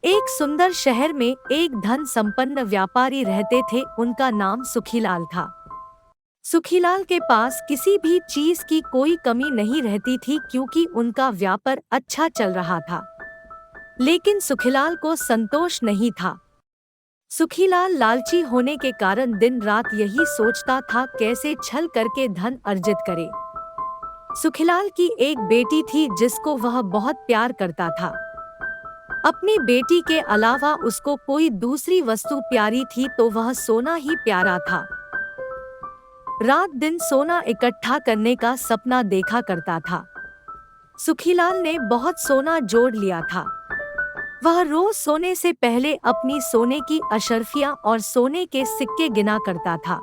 एक सुंदर शहर में एक धन संपन्न व्यापारी रहते थे। उनका नाम सुखीलाल था। सुखीलाल के पास किसी भी चीज की कोई कमी नहीं रहती थी क्योंकि उनका व्यापार अच्छा चल रहा था। लेकिन सुखीलाल को संतोष नहीं था। सुखीलाल लालची होने के कारण दिन रात यही सोचता था कैसे छल करके धन अर्जित करे। सुखीलाल की एक बेटी थी जिसको वह बहुत प्यार करता था। अपनी बेटी के अलावा उसको कोई दूसरी वस्तु प्यारी थी तो वह सोना ही प्यारा था। रात दिन सोना इकट्ठा करने का सपना देखा करता था। सुखीलाल ने बहुत सोना जोड़ लिया था। वह रोज सोने से पहले अपनी सोने की अशर्फियां और सोने के सिक्के गिना करता था।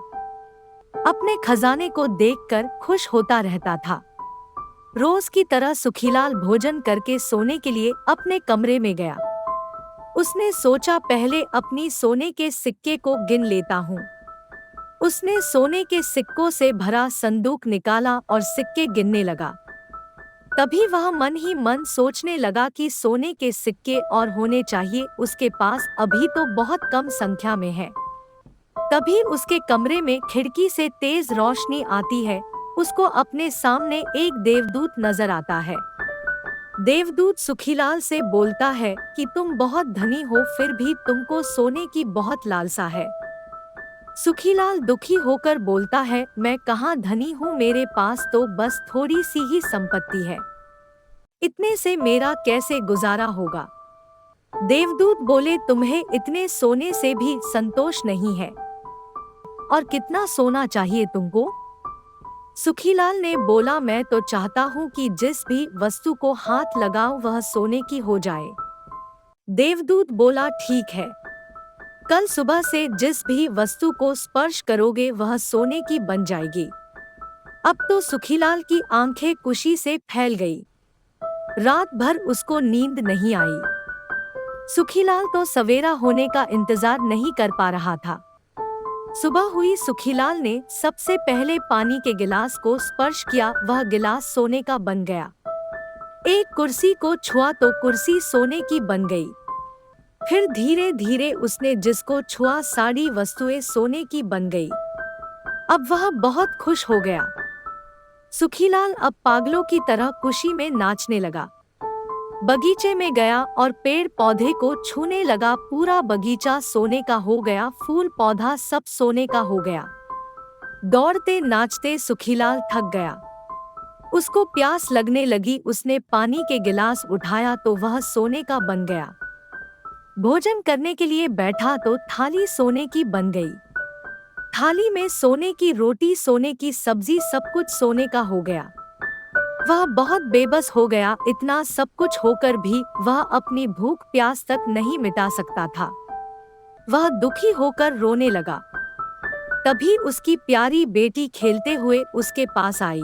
अपने खजाने को देखकर खुश होता रहता था। रोज की तरह सुखीलाल भोजन करके सोने के लिए अपने कमरे में गया। उसने सोचा पहले अपनी सोने के सिक्के को गिन लेता हूँ। उसने सोने के सिक्कों से भरा संदूक निकाला और सिक्के गिनने लगा। तभी वह मन ही मन सोचने लगा कि सोने के सिक्के और होने चाहिए, उसके पास अभी तो बहुत कम संख्या में है। तभी उसके कमरे में खिड़की से तेज रोशनी आती है। उसको अपने सामने एक देवदूत नजर आता है। देवदूत सुखीलाल से बोलता है कि तुम बहुत धनी हो फिर भी तुमको सोने की बहुत लालसा है। सुखीलाल दुखी होकर बोलता है, मैं कहाँ धनी हूँ, मेरे पास तो बस थोड़ी सी ही संपत्ति है। इतने से मेरा कैसे गुजारा होगा। देवदूत बोले, तुम्हें इतने सोने से भी संतोष नहीं है और कितना सोना चाहिए तुमको। सुखीलाल ने बोला, मैं तो चाहता हूँ कि जिस भी वस्तु को हाथ लगाऊं वह सोने की हो जाए। देवदूत बोला, ठीक है, कल सुबह से जिस भी वस्तु को स्पर्श करोगे वह सोने की बन जाएगी। अब तो सुखीलाल की आंखें खुशी से फैल गई। रात भर उसको नींद नहीं आई। सुखीलाल तो सवेरा होने का इंतजार नहीं कर पा रहा था। सुबह हुई, सुखीलाल ने सबसे पहले पानी के गिलास को स्पर्श किया, वह गिलास सोने का बन गया। एक कुर्सी को छुआ तो कुर्सी सोने की बन गई। फिर धीरे धीरे उसने जिसको छुआ सारी वस्तुएं सोने की बन गई। अब वह बहुत खुश हो गया। सुखीलाल अब पागलों की तरह खुशी में नाचने लगा। बगीचे में गया और पेड़ पौधे को छूने लगा। पूरा बगीचा सोने का हो गया, फूल पौधा सब सोने का हो गया। दौड़ते नाचते सुखीलाल थक गया। उसको प्यास लगने लगी। उसने पानी के गिलास उठाया तो वह सोने का बन गया। भोजन करने के लिए बैठा तो थाली सोने की बन गई। थाली में सोने की रोटी, सोने की सब्जी, सब कुछ सोने का हो गया। वह बहुत बेबस हो गया। इतना सब कुछ होकर भी वह अपनी भूख प्यास तक नहीं मिटा सकता था। वह दुखी होकर रोने लगा। तभी उसकी प्यारी बेटी खेलते हुए उसके पास आई।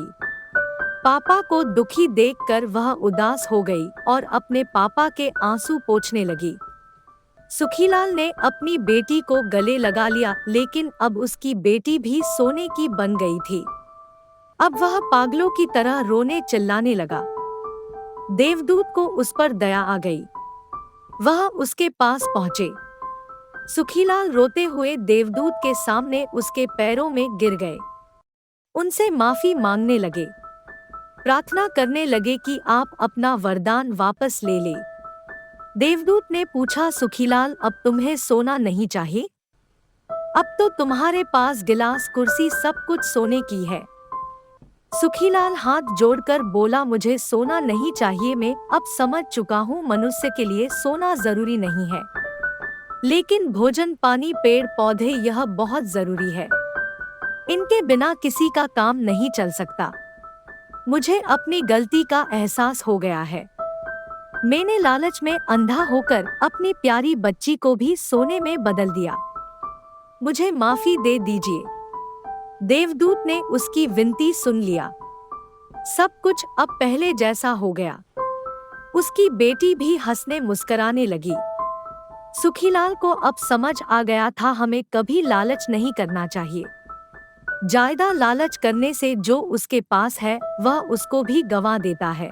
पापा को दुखी देखकर वह उदास हो गई और अपने पापा के आंसू पोंछने लगी। सुखीलाल ने अपनी बेटी को गले लगा लिया, लेकिन अब उसकी बेटी भी सोने की बन गई थी। अब वह पागलों की तरह रोने चिल्लाने लगा। देवदूत को उस पर दया आ गई। वह उसके पास पहुंचे। सुखीलाल रोते हुए देवदूत के सामने उसके पैरों में गिर गए। उनसे माफी मांगने लगे। प्रार्थना करने लगे कि आप अपना वरदान वापस ले ले। देवदूत ने पूछा, सुखीलाल, अब तुम्हें सोना नहीं चाहिए? अब तो तुम्हारे पास गिलास, कुर्सी, सब कुछ सोने की है। सुखीलाल हाथ जोड़कर बोला, मुझे सोना नहीं चाहिए। मैं अब समझ चुका हूँ मनुष्य के लिए सोना जरूरी नहीं है, लेकिन भोजन, पानी, पेड़ पौधे यह बहुत जरूरी है। इनके बिना किसी का काम नहीं चल सकता। मुझे अपनी गलती का एहसास हो गया है। मैंने लालच में अंधा होकर अपनी प्यारी बच्ची को भी सोने में बदल दिया। मुझे माफी दे दीजिए। देवदूत ने उसकी विनती सुन लिया। सब कुछ अब पहले जैसा हो गया। उसकी बेटी भी हंसने मुस्कुराने लगी। सुखीलाल को अब समझ आ गया था, हमें कभी लालच नहीं करना चाहिए। ज्यादा लालच करने से जो उसके पास है वह उसको भी गंवा देता है।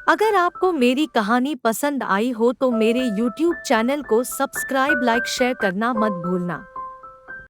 अगर आपको मेरी कहानी पसंद आई हो तो मेरे YouTube चैनल को सब्सक्राइब, लाइक, शेयर करना मत भूलना।